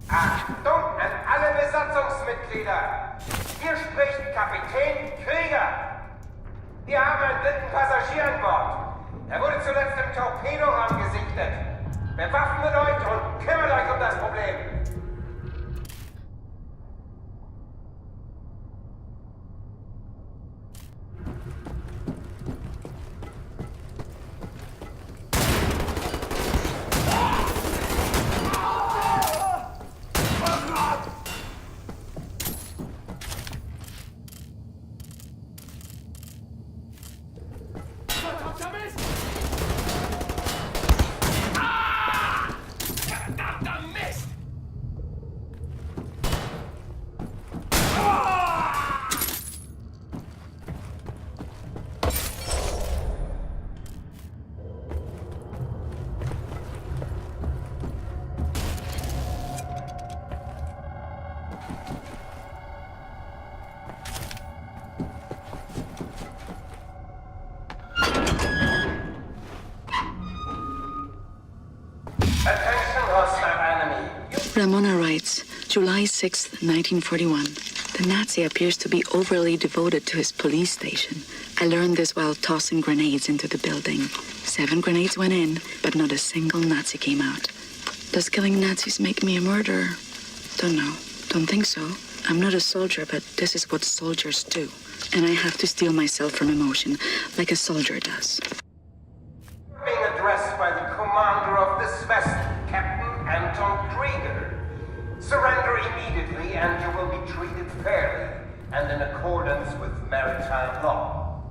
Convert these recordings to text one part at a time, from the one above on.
Achtung an alle Besatzungsmitglieder! Hier spricht Kapitän Krieger! Wir haben einen dritten Passagier an Bord. Er wurde zuletzt im Torpedoraum gesichtet. Bewaffnet euch und kümmert euch um das Problem. Ramona writes, July 6th, 1941. The Nazi appears to be overly devoted to his police station. I learned this while tossing grenades into the building. 7 grenades went in, but not a single Nazi came out. Does killing Nazis make me a murderer? Don't know. Don't think so. I'm not a soldier, but this is what soldiers do. And I have to steel myself from emotion, like a soldier does. Being addressed by the commander of this vessel, Captain Anton Krieger. Surrender immediately and you will be treated fairly and in accordance with maritime law.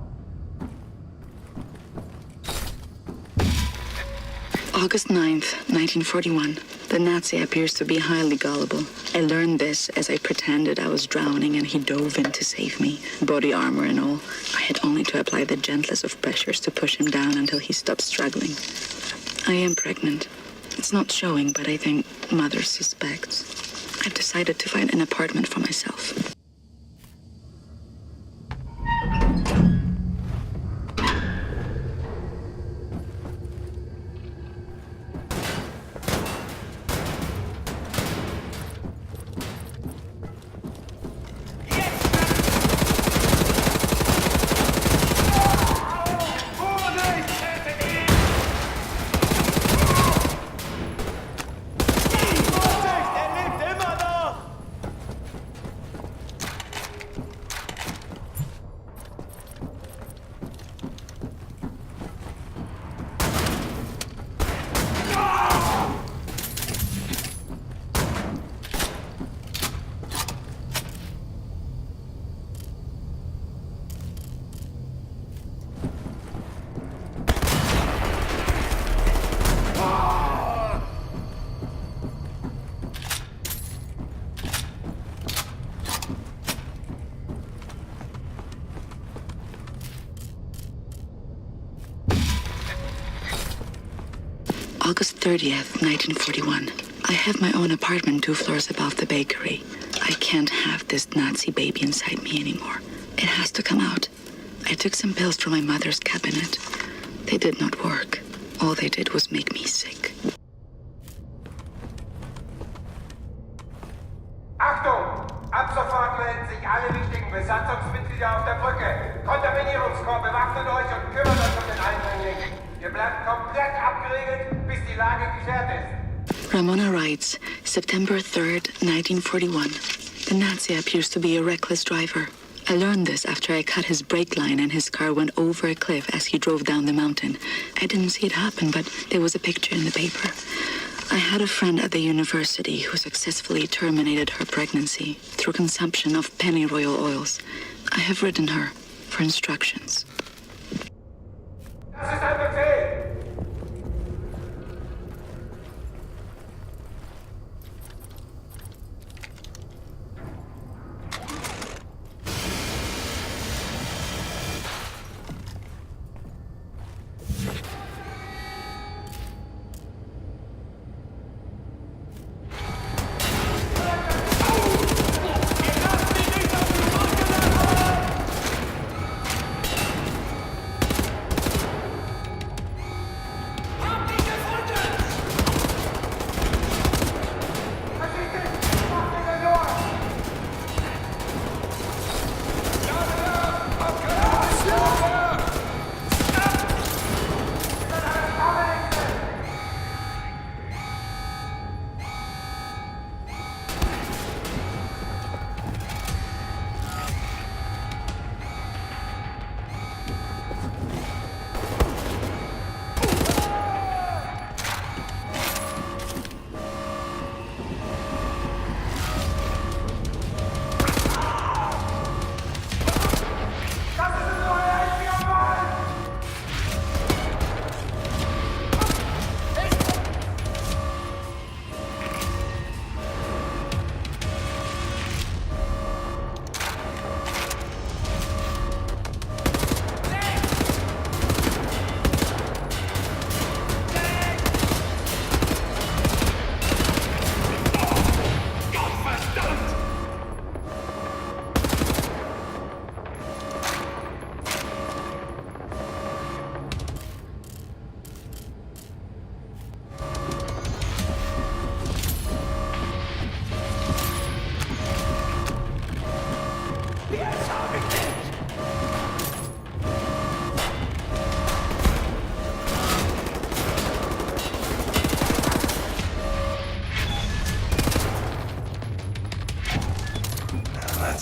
August 9th, 1941. The Nazi appears to be highly gullible. I learned this as I pretended I was drowning and he dove in to save me, body armor and all. I had only to apply the gentlest of pressures to push him down until he stopped struggling. I am pregnant. It's not showing, but I think mother suspects. I've decided to find an apartment for myself. August 30th, 1941. I have my own apartment 2 floors above the bakery. I can't have this Nazi baby inside me anymore. It has to come out. I took some pills from my mother's cabinet. They did not work. All they did was make me sick. Achtung! Ab sofort melden sich alle wichtigen Besatzungsmitglieder auf der Brücke. Kontaminierungskorps, bewaffnet euch und kümmert euch um den Eindringling. Ihr bleibt komplett abgeriegelt, bis die Lage geklärt ist. Ramona writes, September 3rd, 1941. The Nazi appears to be a reckless driver. I learned this after I cut his brake line and his car went over a cliff as he drove down the mountain. I didn't see it happen, but there was a picture in the paper. I had a friend at the university who successfully terminated her pregnancy through consumption of pennyroyal oils. I have written her for instructions. Das ist ein Befehl!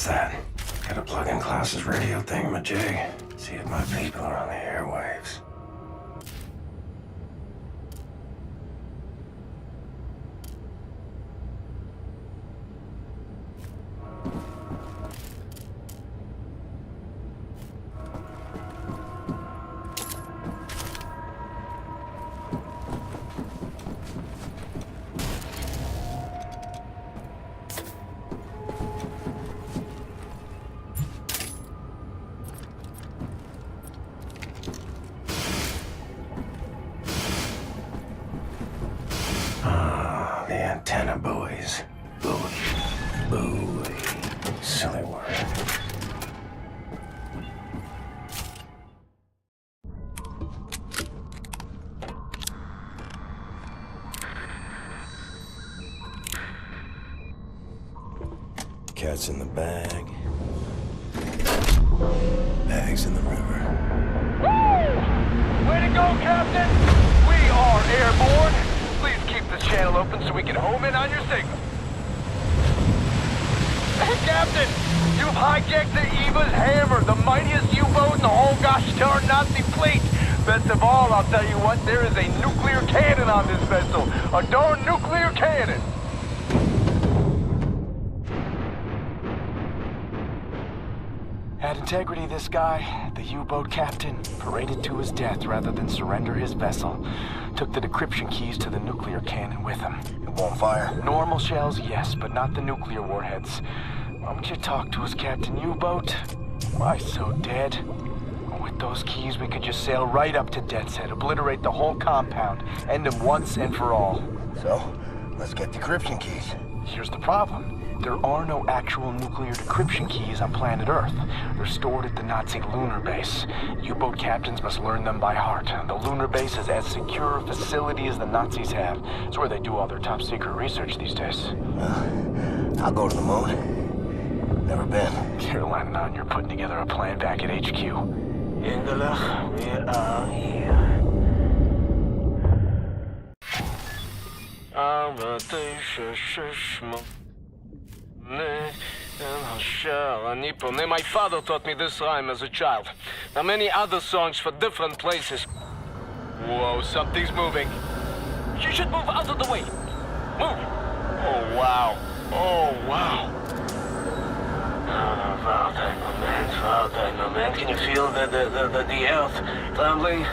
What's that? Gotta plug in Klaus's radio thingamajig. See if my people are on the airwaves. The antenna buoys. Buoy. Silly word. Cat's in the bag. Bag's in the river. Way to go, Captain! We are airborne. Please keep the channel open so we can home in on your signal. Hey, Captain! You've hijacked the Eva's Hammer, the mightiest U-boat in the whole gosh darn Nazi fleet. Best of all, I'll tell you what, there is a nuclear cannon on this vessel. A darn nuclear cannon! Had integrity, this guy. The U-boat captain paraded to his death rather than surrender his vessel. Took the decryption keys to the nuclear cannon with him. It won't fire? Normal shells, yes, but not the nuclear warheads. Why don't you talk to us, Captain U-boat? Why so dead? With those keys, we could just sail right up to Death's Head, obliterate the whole compound, end him once and for all. So, let's get decryption keys. Here's the problem. There are no actual nuclear decryption keys on planet Earth. They're stored at the Nazi lunar base. U-boat captains must learn them by heart. The lunar base is as secure a facility as the Nazis have. It's where they do all their top-secret research these days. I'll go to the moon. Never been. Caroline and you're putting together a plan back at HQ. Ingelach, we are here. My father taught me this rhyme as a child. Now many other songs for different places. Whoa, something's moving. You should move out of the way. Move. Oh, wow. Oh, wow. Man, can you feel the earth trembling?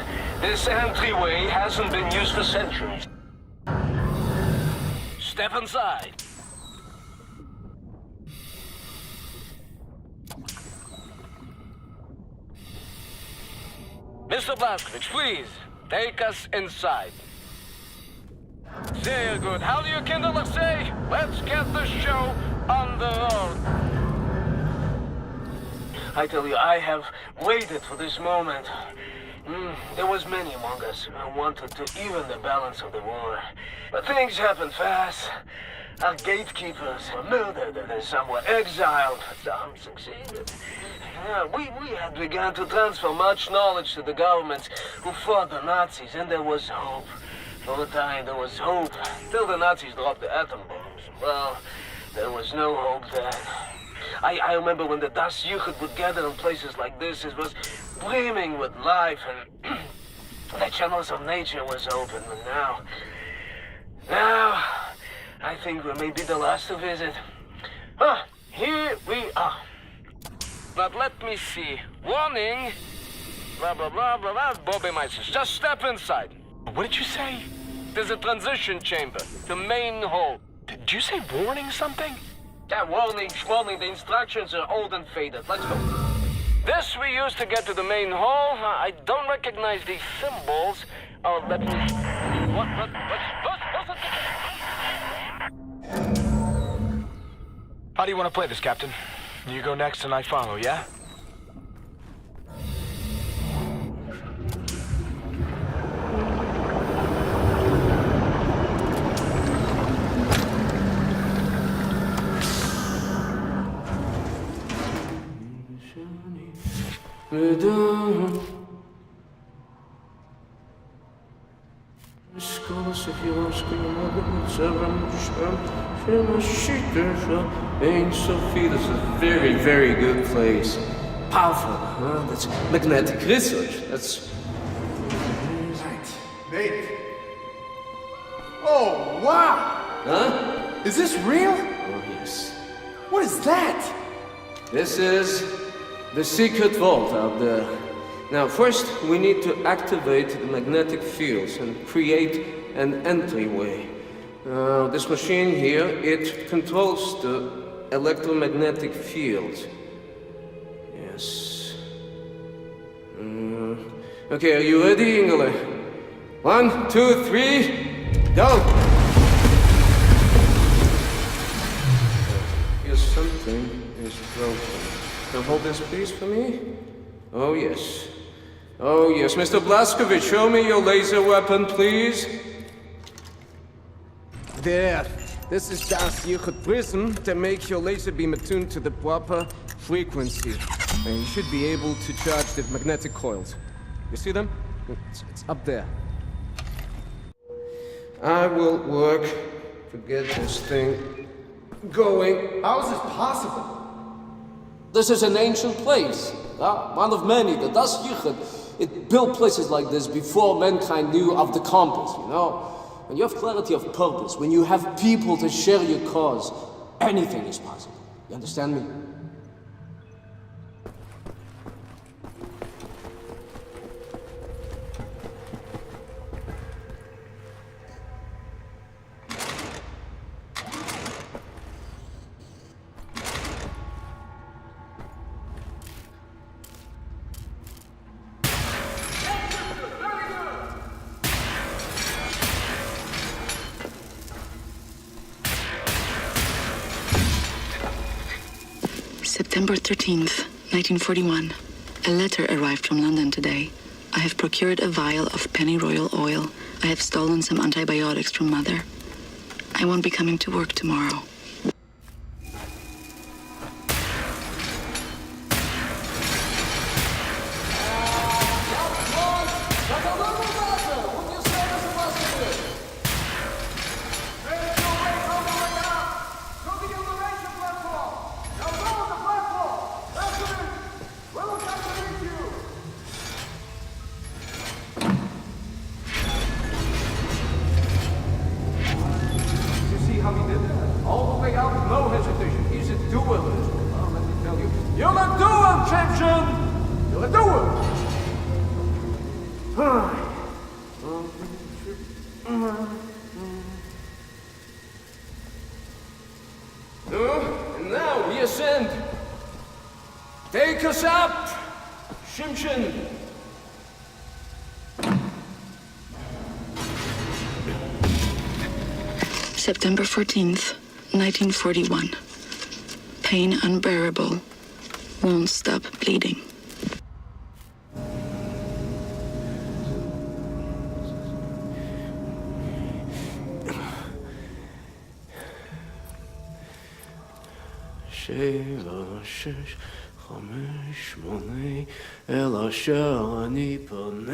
This entryway hasn't been used for centuries. Step inside. Mr. Blazkowicz, please, take us inside. Very good. How do you kindler say? Let's get the show on the road. I tell you, I have waited for this moment. There was many among us who wanted to even the balance of the war. But things happened fast. Our gatekeepers were murdered and some were exiled. Some succeeded. We had begun to transfer much knowledge to the governments who fought the Nazis, and there was hope. For a time, there was hope, till the Nazis dropped the atom bombs. Well, there was no hope then. I remember when the Das Jugend would gather in places like this, it was brimming with life, and the channels of nature was open. And now, I think we may be the last to visit. Here we are. But let me see. Warning. Blah, blah, blah, blah, blah. Bobby Meisters. Just step inside. What did you say? There's a transition chamber. The main hall. Did you say warning something? Yeah, warning, the instructions are old and faded. Let's go. This we use to get to the main hall. I don't recognize these symbols. Oh, let me... What? How do you want to play this, Captain? You go next and I follow, yeah? Skål så This is a very, very good place. Powerful, huh? That's magnetic research. That's... Nate. Oh, wow! Huh? Is this real? Oh, yes. What is that? This is the secret vault out there. Now, first, we need to activate the magnetic fields and create an entryway. This machine here, it controls the electromagnetic field. Yes. Okay, are you ready, Ingele? 1, 2, 3, go! Here's something is broken. Now hold this please for me. Oh yes. Oh yes, Mr. Blazkowicz, show me your laser weapon, please. There. This is das Yichud prism to make your laser beam attuned to the proper frequency. And you should be able to charge the magnetic coils. You see them? It's up there. I will work to get this thing going. How is this possible? This is an ancient place, one of many. The Das Yichud, it built places like this before mankind knew of the compass, you know? When you have clarity of purpose, when you have people to share your cause, anything is possible. You understand me? September 13th, 1941. A letter arrived from London today. I have procured a vial of pennyroyal oil. I have stolen some antibiotics from Mother. I won't be coming to work tomorrow. And now we ascend. Take us up, Shimshin. September 14th, 1941. Pain unbearable. Won't stop bleeding. שבע, שש, חמש, שמונה, אל אשר אני פונה.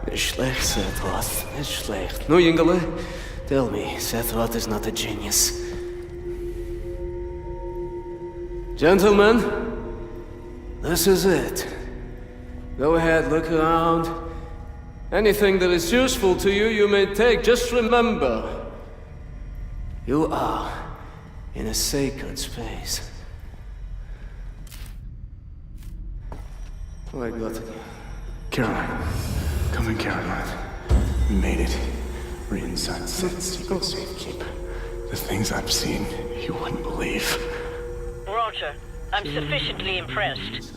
Nicht schlecht, Sethroth. Nicht schlecht. No, Yingele, tell me, Sethroth is not a genius. Gentlemen, this is it. Go ahead, look around. Anything that is useful to you, you may take. Just remember, you are in a sacred space. Oh, I got it. Caroline. Come in, Caroline. We made it. We're inside the secret safekeep. The things I've seen, you wouldn't believe. Roger. I'm sufficiently impressed.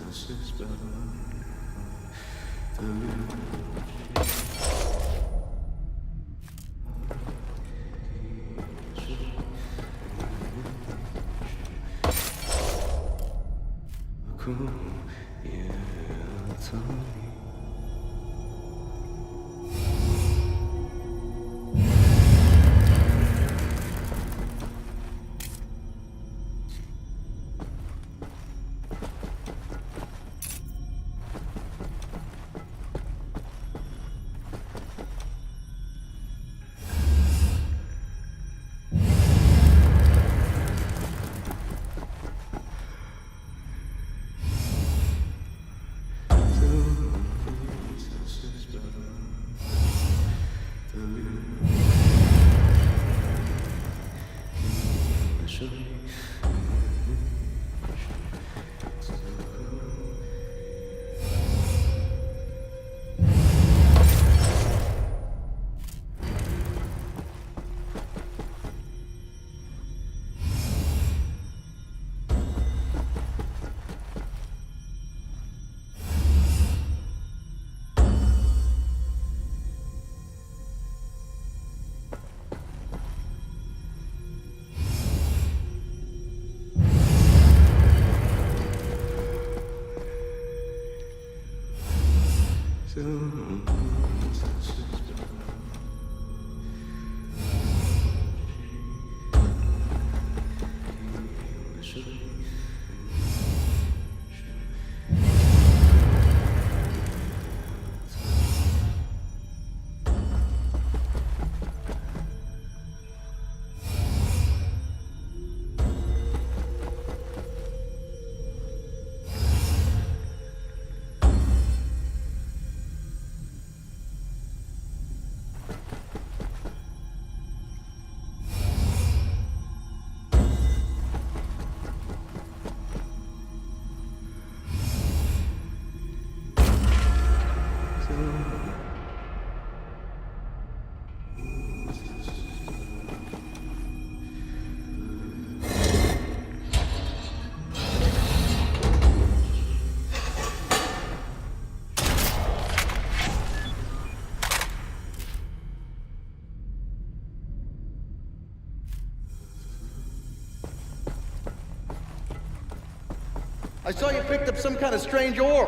I saw you picked up some kind of strange ore.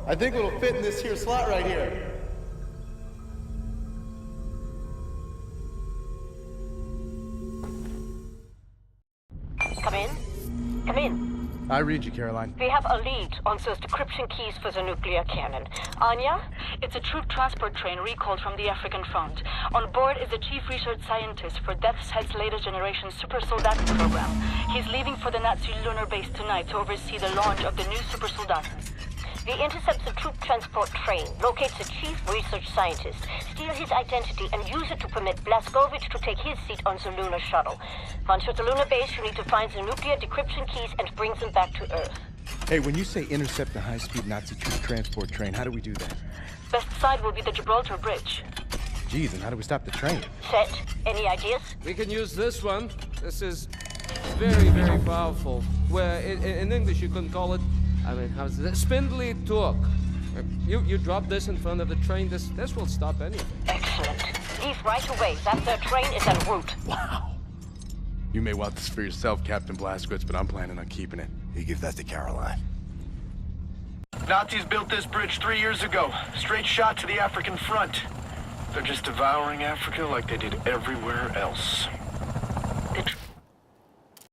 I think it'll fit in this here slot right here. Come in. Come in. I read you, Caroline. We have a lead on those decryption keys for the nuclear cannon. Anya? It's a troop transport train recalled from the African front. On board is the chief research scientist for Death's Head's latest generation super soldaten program. He's leaving for the Nazi lunar base tonight to oversee the launch of the new super soldaten. We intercept the troop transport train, locate the chief research scientist, steal his identity, and use it to permit Blazkowicz to take his seat on the lunar shuttle. Once at the lunar base, you need to find the nuclear decryption keys and bring them back to Earth. Hey, when you say intercept the high-speed Nazi troop transport train, how do we do that? Best side will be the Gibraltar Bridge. Geez, and how do we stop the train? Set. Any ideas? We can use this one. This is very, very powerful. Where in English you can call it, I mean, how's it? Spindly torque. You drop this in front of the train, this will stop anything. Excellent. Leave right away. That third train is en route. Wow. You may want this for yourself, Captain Blazkowicz, but I'm planning on keeping it. You give that to Caroline. Nazis built this bridge 3 years ago. Straight shot to the African front. They're just devouring Africa like they did everywhere else.